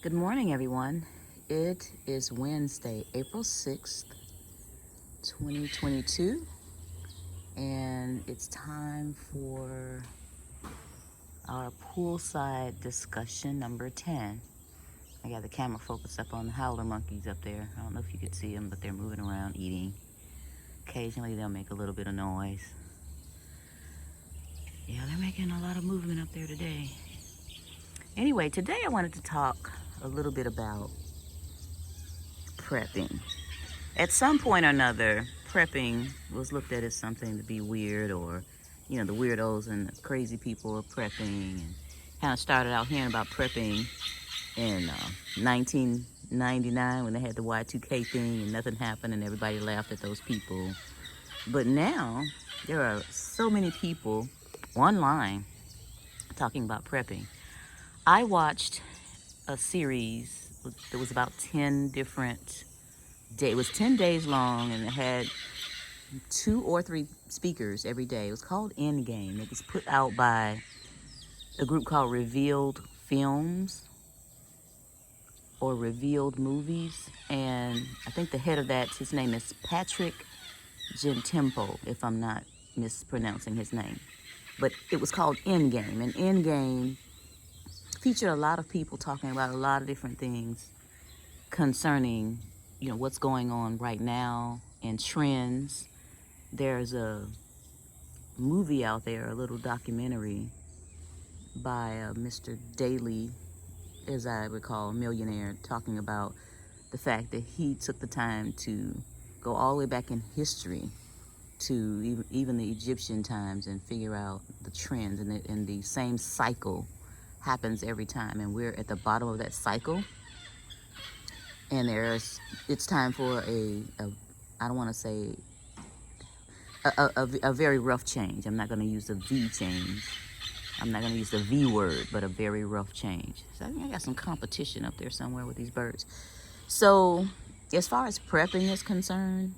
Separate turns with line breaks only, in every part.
Good morning, everyone. It is Wednesday, April 6th, 2022, and it's time for our poolside discussion number 10. I got the camera focused up on the howler monkeys up there. I don't know if you could see them, but they're moving around eating. Occasionally, they'll make a little bit of noise. Yeah, they're making a lot of movement up there today. Anyway, today I wanted to talk a little bit about prepping. At some point or another, prepping was looked at as something to be weird, or, the weirdos and the crazy people are prepping, and kind of started out hearing about prepping in 1999 when they had the Y2K thing and nothing happened and everybody laughed at those people. But now, there are so many people online talking about prepping. I watched a series that was about 10 different days. It was 10 days long, and it had 2 or 3 speakers every day. It was called Endgame. It was put out by a group called Revealed Films or Revealed Movies, and I think the head of that, his name is Patrick Gentempo, if I'm not mispronouncing his name. But it was called Endgame, and Endgame featured a lot of people talking about a lot of different things concerning, what's going on right now and trends. There's a movie out there, a little documentary by Mr. Daly, as I recall, millionaire, talking about the fact that he took the time to go all the way back in history to even the Egyptian times and figure out the trends, and the same cycle happens every time, and we're at the bottom of that cycle, and it's time for I don't want to say a very rough change. I'm not going to use the V change. I'm not going to use the V word, but a very rough change. So I think I got some competition up there somewhere with these birds. So as far as prepping is concerned,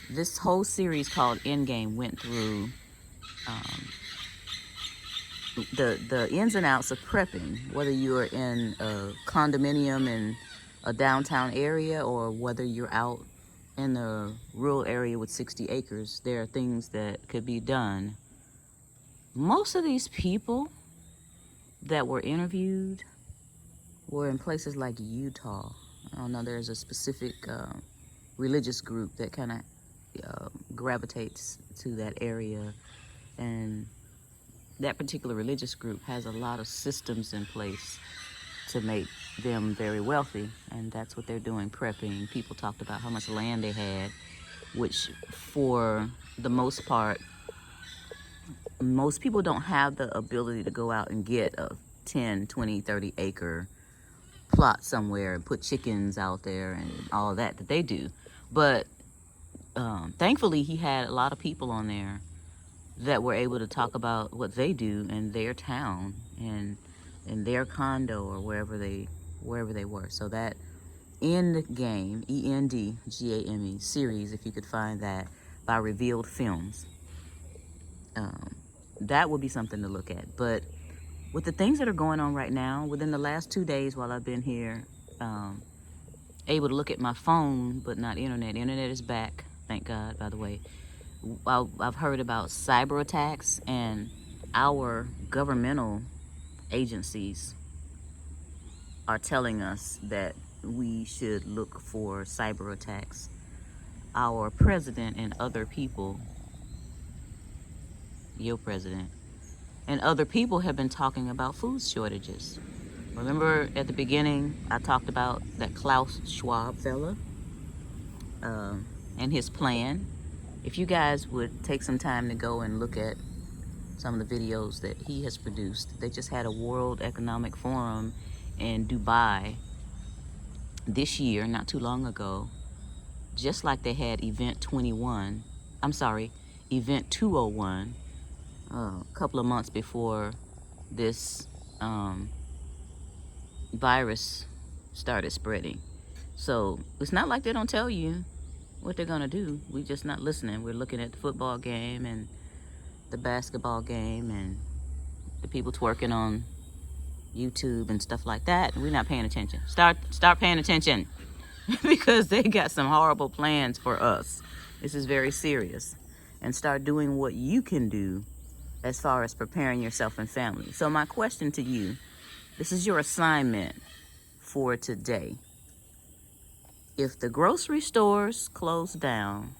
this whole series called Endgame went through the ins and outs of prepping, whether you're in a condominium in a downtown area or whether you're out in the rural area with 60 acres. There are things that could be done. Most of these people that were interviewed were in places like Utah. I don't know, there's a specific religious group that kind of gravitates to that area, and that particular religious group has a lot of systems in place to make them very wealthy, and that's what they're doing, prepping. People talked about how much land they had, which for the most part, most people don't have the ability to go out and get a 10, 20, 30 acre plot somewhere and put chickens out there and all that they do. But thankfully, he had a lot of people on there that were able to talk about what they do in their town and in their condo or wherever they were. So that Endgame, Endgame series, if you could find that, by Revealed Films, that would be something to look at. But with the things that are going on right now, within the last 2 days while I've been here, able to look at my phone, but not internet. Internet is back, thank God, by the way. I've heard about cyber attacks, and our governmental agencies are telling us that we should look for cyber attacks. Our president and other people, your president, and other people have been talking about food shortages. Remember at the beginning, I talked about that Klaus Schwab fella and his plan. If you guys would take some time to go and look at some of the videos that he has produced. They just had a World Economic Forum in Dubai this year, not too long ago, just like they had Event 201, a couple of months before this virus started spreading. So it's not like they don't tell you what they're gonna do. We just not listening. We're looking at the football game and the basketball game and the people twerking on YouTube and stuff like that. We're not paying attention. Start paying attention because they got some horrible plans for us. This is very serious. And start doing what you can do as far as preparing yourself and family. So my question to you, this is your assignment for today. If the grocery stores close down,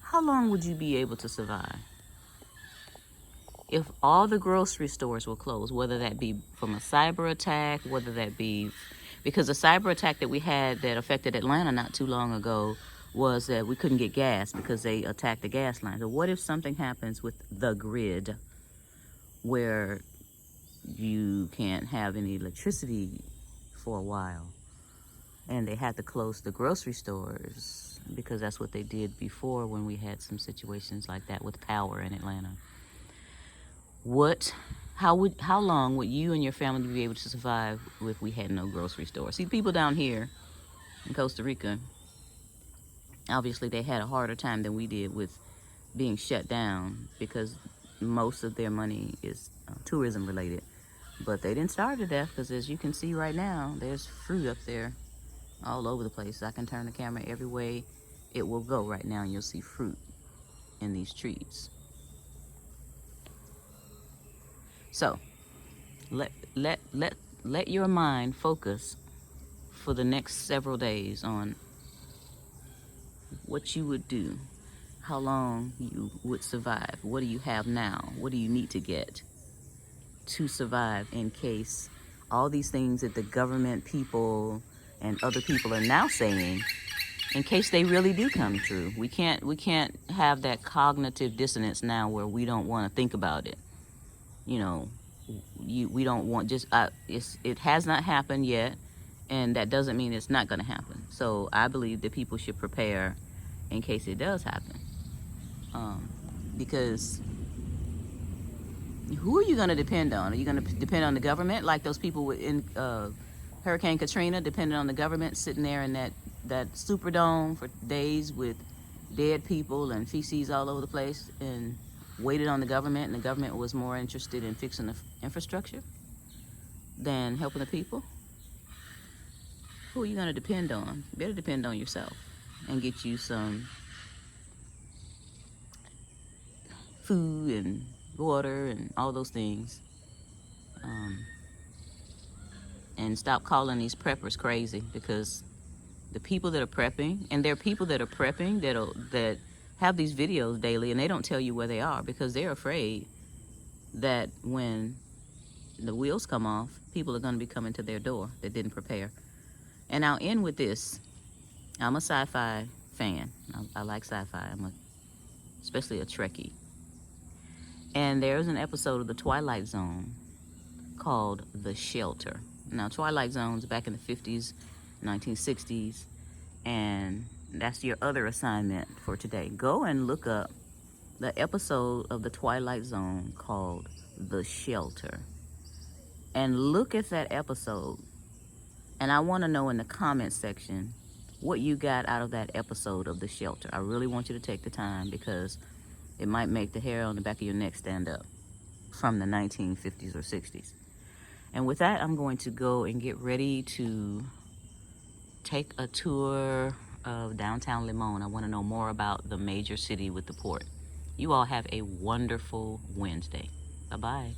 how long would you be able to survive? If all the grocery stores were closed, whether that be from a cyber attack, whether that be because the cyber attack that we had that affected Atlanta not too long ago was that we couldn't get gas because they attacked the gas lines. So what if something happens with the grid where you can't have any electricity for a while and they had to close the grocery stores because that's what they did before when we had some situations like that with power in Atlanta? How long would you and your family be able to survive if we had no grocery store? See, people down here in Costa Rica, obviously they had a harder time than we did with being shut down because most of their money is tourism related. But they didn't starve to death because as you can see right now, there's fruit up there all over the place. I can turn the camera every way it will go right now and you'll see fruit in these trees. So let your mind focus for the next several days on what you would do, how long you would survive, what do you have now, what do you need to get to survive in case all these things that the government people and other people are now saying, in case they really do come true. We can't have that cognitive dissonance now where we don't want to think about it. You know, we don't want it has not happened yet, and that doesn't mean it's not going to happen. So I believe that people should prepare in case it does happen, because who are you going to depend on? Are you going to depend on the government like those people in Hurricane Katrina depended on the government sitting there in that Superdome for days with dead people and feces all over the place and waited on the government, and the government was more interested in fixing the infrastructure than helping the people? Who are you going to depend on? You better depend on yourself and get you some food and water and all those things. And stop calling these preppers crazy, because the people that are prepping, and there are people that are prepping that have these videos daily and they don't tell you where they are because they're afraid that when the wheels come off, people are going to be coming to their door that didn't prepare. And I'll end with this. I'm a sci-fi fan. I like sci-fi. Especially a Trekkie. And there's an episode of The Twilight Zone called The Shelter. Now, Twilight Zone's back in the 50s, 1960s, and that's your other assignment for today. Go and look up the episode of The Twilight Zone called The Shelter. And look at that episode. And I want to know in the comment section what you got out of that episode of The Shelter. I really want you to take the time because it might make the hair on the back of your neck stand up from the 1950s or 60s. And with that, I'm going to go and get ready to take a tour of downtown Limon. I want to know more about the major city with the port. You all have a wonderful Wednesday. Bye-bye.